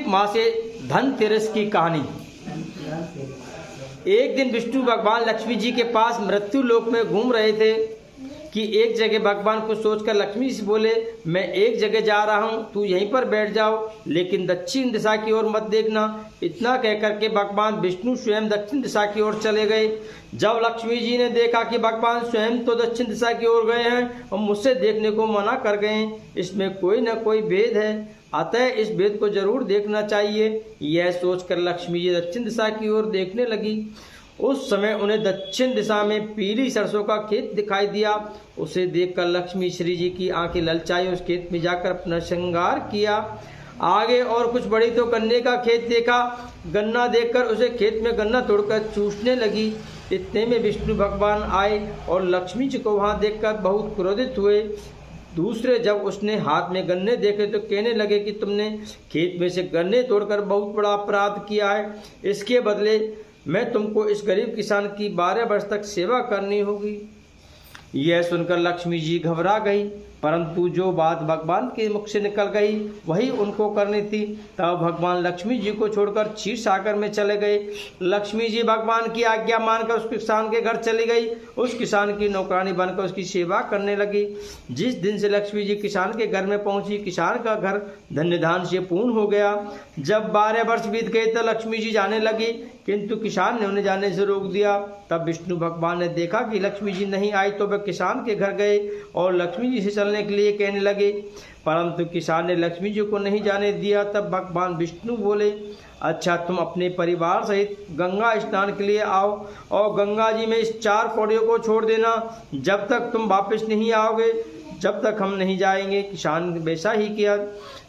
माह से धनतेरस की कहानी। एक दिन विष्णु भगवान लक्ष्मी जी के पास मृत्यु लोक में घूम रहे थे कि एक जगह भगवान को सोचकर लक्ष्मी से बोले, मैं एक जगह जा रहा हूँ, तू यहीं पर बैठ जाओ, लेकिन दक्षिण दिशा की ओर मत देखना। इतना कह करके भगवान विष्णु स्वयं दक्षिण दिशा की ओर चले गए। जब लक्ष्मी जी ने देखा कि भगवान स्वयं तो दक्षिण दिशा की ओर गए हैं और मुझसे देखने को मना कर गए, इसमें कोई न कोई भेद है, अतः इस भेद को जरूर देखना चाहिए। यह सोचकर लक्ष्मी जी दक्षिण दिशा की ओर देखने लगी। उस समय उन्हें दक्षिण दिशा में पीली सरसों का खेत दिखाई दिया। उसे देखकर लक्ष्मी श्री जी की आंखें ललचाई, उस खेत में जाकर अपना श्रृंगार किया। आगे और कुछ बढ़ी तो गन्ने का खेत देखा। गन्ना देखकर उसे खेत में गन्ना तोड़कर चूसने लगी। इतने में विष्णु भगवान आए और लक्ष्मी जी को वहां देखकर बहुत क्रोधित हुए। दूसरे जब उसने हाथ में गन्ने देखे तो कहने लगे कि तुमने खेत में से गन्ने तोड़कर बहुत बड़ा अपराध किया है, इसके बदले मैं तुमको इस गरीब किसान की 12 वर्ष तक सेवा करनी होगी। यह सुनकर लक्ष्मी जी घबरा गई, परंतु जो बात भगवान के मुख से निकल गई वही उनको करनी थी। तब भगवान लक्ष्मी जी को छोड़कर क्षीर सागर में चले गए। लक्ष्मी जी भगवान की आज्ञा मानकर उस किसान के घर चली गई। उस किसान की नौकरानी बनकर उसकी सेवा करने लगी। जिस दिन से लक्ष्मी जी किसान के घर में पहुंची, किसान का घर धन्य धान से पूर्ण हो गया। जब 12 वर्ष बीत गए तो लक्ष्मी जी जाने लगी, किंतु किसान ने उन्हें जाने से रोक दिया। तब विष्णु भगवान ने देखा कि लक्ष्मी जी नहीं आई तो वह किसान के घर गए और लक्ष्मी जी से चलने के लिए कहने लगे, परंतु किसान ने लक्ष्मी जी को नहीं जाने दिया। तब भगवान विष्णु बोले, अच्छा तुम अपने परिवार सहित गंगा स्नान के लिए आओ और गंगा जी में इस 4 कौड़ियों को छोड़ देना। जब तक तुम वापस नहीं आओगे जब तक हम नहीं जाएंगे। किसान वैसा ही किया।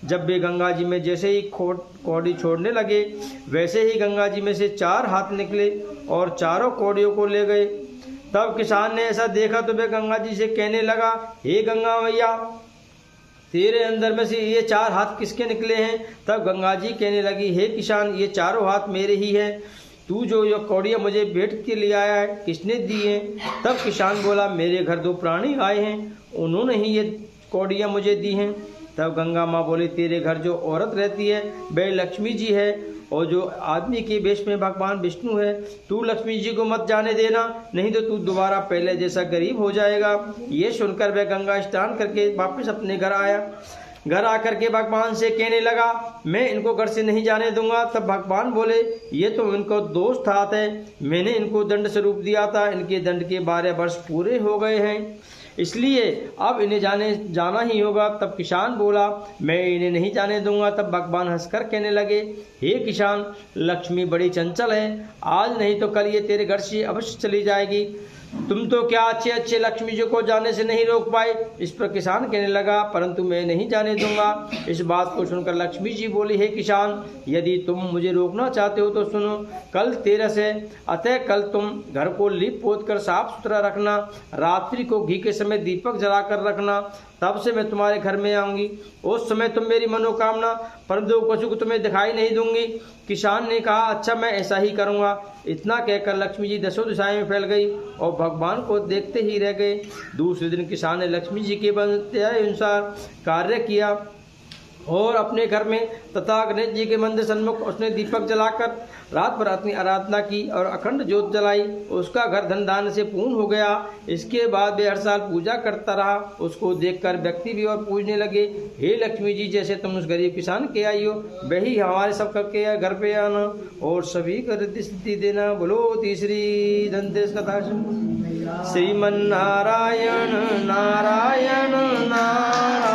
जब वे गंगा जी में जैसे ही कौड़ी छोड़ने लगे, वैसे ही गंगा जी में से 4 हाथ निकले और चारों कौड़ियों को ले गए। तब किसान ने ऐसा देखा तो वे गंगा जी से कहने लगा, हे गंगा मैया, तेरे अंदर में से ये 4 हाथ किसके निकले हैं? तब गंगा जी कहने लगी, हे किसान, ये चारों हाथ मेरे ही हैं। तू जो ये कौड़ियाँ मुझे भेंट के लिए आया है, किसने दी हैं? तब किसान बोला, मेरे घर 2 प्राणी आए हैं, उन्होंने ही ये कौड़ियाँ मुझे दी हैं। तब गंगा माँ बोली, तेरे घर जो औरत रहती है वह लक्ष्मी जी है और जो आदमी के वेश में भगवान विष्णु है। तू लक्ष्मी जी को मत जाने देना, नहीं तो तू दोबारा पहले जैसा गरीब हो जाएगा। ये सुनकर वह गंगा स्नान करके वापस अपने घर आया। घर आकर के भगवान से कहने लगा, मैं इनको घर से नहीं जाने दूंगा। तब भगवान बोले, ये तो इनको दोष था, मैंने इनको दंड स्वरूप दिया था, इनके दंड के 12 वर्ष पूरे हो गए हैं, इसलिए अब इन्हें जाना ही होगा। तब किसान बोला, मैं इन्हें नहीं जाने दूंगा। तब भगवान हंसकर कहने लगे, हे किसान, लक्ष्मी बड़ी चंचल है, आज नहीं तो कल ये तेरे घर से अवश्य चली जाएगी। तुम तो क्या अच्छे अच्छे लक्ष्मी जी को जाने से नहीं रोक पाए। इस पर किसान कहने लगा, परंतु मैं नहीं जाने दूंगा। इस बात को सुनकर लक्ष्मी जी बोली, हे किसान, यदि तुम मुझे रोकना चाहते हो तो सुनो, कल 13 है, अतः कल तुम घर को लीप पोत कर साफ सुथरा रखना, रात्रि को घी के समय दीपक जलाकर रखना, तब से मैं तुम्हारे घर में आऊंगी। उस समय तुम मेरी मनोकामना परंतु कुछ तुम्हें दिखाई नहीं दूंगी। किसान ने कहा, अच्छा मैं ऐसा ही करूंगा। इतना कहकर लक्ष्मी जी 10 दिशाएं में फैल गई और भगवान को देखते ही रह गए। दूसरे दिन किसान ने लक्ष्मी जी के अनुसार कार्य किया और अपने घर में तथा गणेश जी के मंदिर सन्मुख उसने दीपक जलाकर रात भर अपनी आराधना की और अखंड ज्योत जलाई। उसका घर धन धान्य से पूर्ण हो गया। इसके बाद वे हर साल पूजा करता रहा। उसको देखकर व्यक्ति भी और पूजने लगे, हे लक्ष्मी जी, जैसे तुम उस गरीब किसान के आई हो वही हमारे सब के घर पे आना और सभी को रिद्धि सिद्धि देना। बोलो तीसरी धनतेरस कथा। श्रीमन नारायण नारायण नारायण।